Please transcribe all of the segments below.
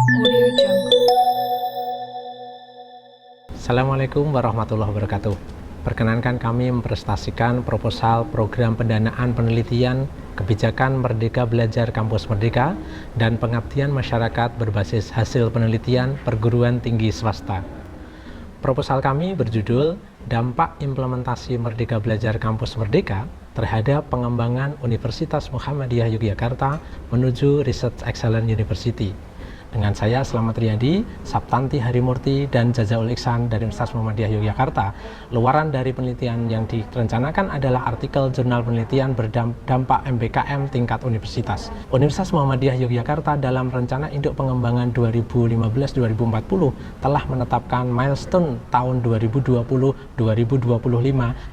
Audio Jungle. Assalamualaikum warahmatullahi wabarakatuh. Perkenankan kami mempresentasikan proposal program pendanaan penelitian kebijakan Merdeka Belajar Kampus Merdeka dan pengabdian masyarakat berbasis hasil penelitian perguruan tinggi swasta. Proposal kami berjudul Dampak Implementasi Merdeka Belajar Kampus Merdeka terhadap pengembangan Universitas Muhammadiyah Yogyakarta menuju Research Excellence University. Dengan saya Slamet Riyadi, Saptanti Harimurti, dan Jazaul Ihsan dari Universitas Muhammadiyah Yogyakarta. Luaran dari penelitian yang direncanakan adalah artikel jurnal penelitian berdampak MBKM tingkat universitas. Universitas Muhammadiyah Yogyakarta dalam rencana induk pengembangan 2015-2040 telah menetapkan milestone tahun 2020-2025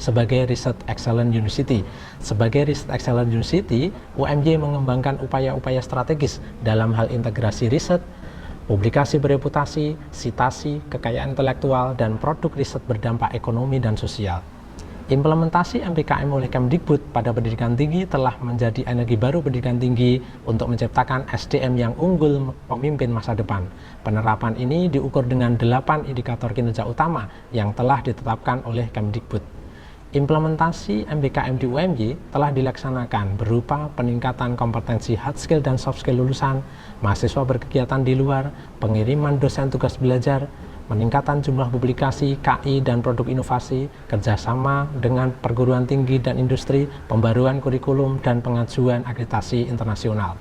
sebagai Research Excellence University. Sebagai Research Excellence University, UMY mengembangkan upaya-upaya strategis dalam hal integrasi riset, publikasi bereputasi, sitasi, kekayaan intelektual, dan produk riset berdampak ekonomi dan sosial. Implementasi MBKM oleh Kemdikbud pada pendidikan tinggi telah menjadi energi baru pendidikan tinggi untuk menciptakan SDM yang unggul pemimpin masa depan. Penerapan ini diukur dengan 8 indikator kinerja utama yang telah ditetapkan oleh Kemdikbud. Implementasi MBKM di UMY telah dilaksanakan berupa peningkatan kompetensi hard skill dan soft skill lulusan, mahasiswa berkegiatan di luar, pengiriman dosen tugas belajar, peningkatan jumlah publikasi, KI dan produk inovasi, kerjasama dengan perguruan tinggi dan industri, pembaruan kurikulum, dan pengajuan akreditasi internasional.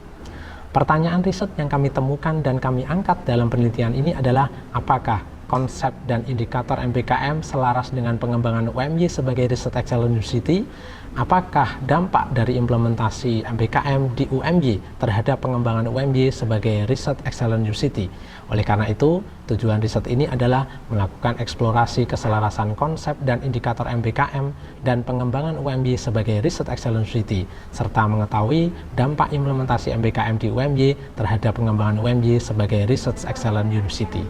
Pertanyaan riset yang kami temukan dan kami angkat dalam penelitian ini adalah apakah konsep dan indikator MBKM selaras dengan pengembangan UMY sebagai Research Excellence University? Apakah dampak dari implementasi MBKM di UMY terhadap pengembangan UMY sebagai Research Excellence University? Oleh karena itu, tujuan riset ini adalah melakukan eksplorasi keselarasan konsep dan indikator MBKM dan pengembangan UMY sebagai Research Excellence University, serta mengetahui dampak implementasi MBKM di UMY terhadap pengembangan UMY sebagai Research Excellence University.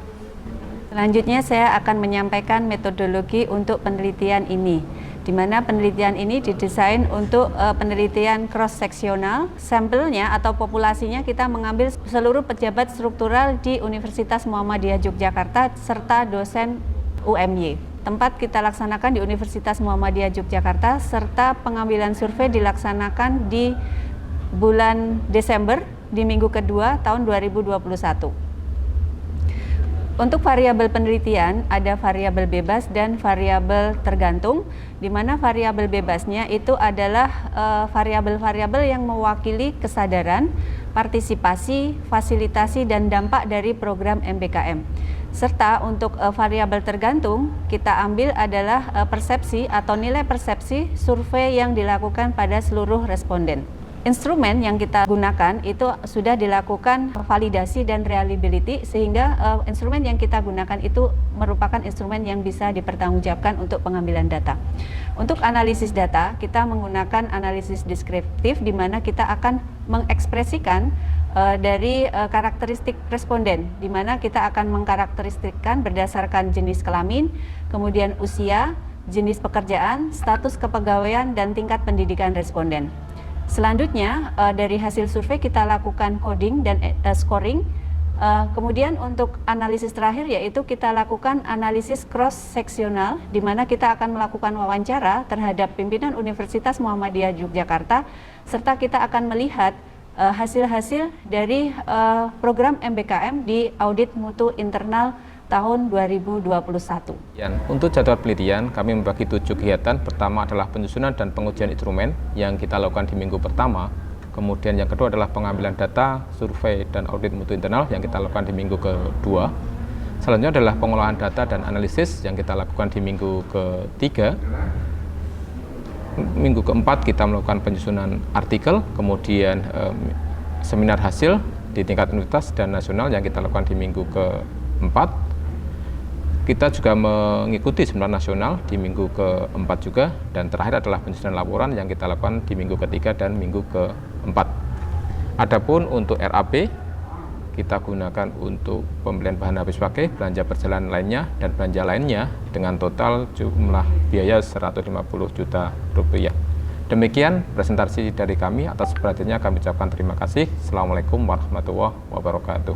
Selanjutnya saya akan menyampaikan metodologi untuk penelitian ini, di mana penelitian ini didesain untuk penelitian cross-seksional. Sampelnya atau populasinya kita mengambil seluruh pejabat struktural di Universitas Muhammadiyah Yogyakarta serta dosen UMY. Tempat kita laksanakan di Universitas Muhammadiyah Yogyakarta serta pengambilan survei dilaksanakan di bulan Desember di minggu kedua tahun 2021. Untuk variabel penelitian ada variabel bebas dan variabel tergantung, di mana variabel bebasnya itu adalah variabel-variabel yang mewakili kesadaran, partisipasi, fasilitasi, dan dampak dari program MBKM. Serta untuk variabel tergantung kita ambil adalah persepsi atau nilai persepsi survei yang dilakukan pada seluruh responden. Instrumen yang kita gunakan itu sudah dilakukan validasi dan reliability, sehingga instrumen yang kita gunakan itu merupakan instrumen yang bisa dipertanggungjawabkan untuk pengambilan data. Untuk analisis data, kita menggunakan analisis deskriptif, di mana kita akan mengekspresikan dari karakteristik responden, di mana kita akan mengkarakteristikkan berdasarkan jenis kelamin, kemudian usia, jenis pekerjaan, status kepegawaian, dan tingkat pendidikan responden. Selanjutnya dari hasil survei kita lakukan coding dan scoring. Kemudian untuk analisis terakhir yaitu kita lakukan analisis cross-seksional, di mana kita akan melakukan wawancara terhadap pimpinan Universitas Muhammadiyah Yogyakarta, serta kita akan melihat hasil-hasil dari program MBKM di audit mutu internal tahun 2021. Untuk jadwal penelitian, kami membagi 7 kegiatan. Pertama adalah penyusunan dan pengujian instrumen yang kita lakukan di minggu pertama. Kemudian yang kedua adalah pengambilan data, survei, dan audit mutu internal yang kita lakukan di minggu kedua. Selanjutnya adalah pengolahan data dan analisis yang kita lakukan di minggu ketiga. Minggu keempat kita melakukan penyusunan artikel, kemudian seminar hasil di tingkat universitas dan nasional yang kita lakukan di minggu keempat. Kita juga mengikuti seminar nasional di minggu keempat juga, dan terakhir adalah penyusunan laporan yang kita lakukan di minggu ketiga dan minggu keempat. Adapun untuk RAP, kita gunakan untuk pembelian bahan habis pakai, belanja perjalanan lainnya, dan belanja lainnya dengan total jumlah biaya 150 juta rupiah. Demikian presentasi dari kami. Atas perhatiannya kami ucapkan terima kasih. Assalamualaikum warahmatullahi wabarakatuh.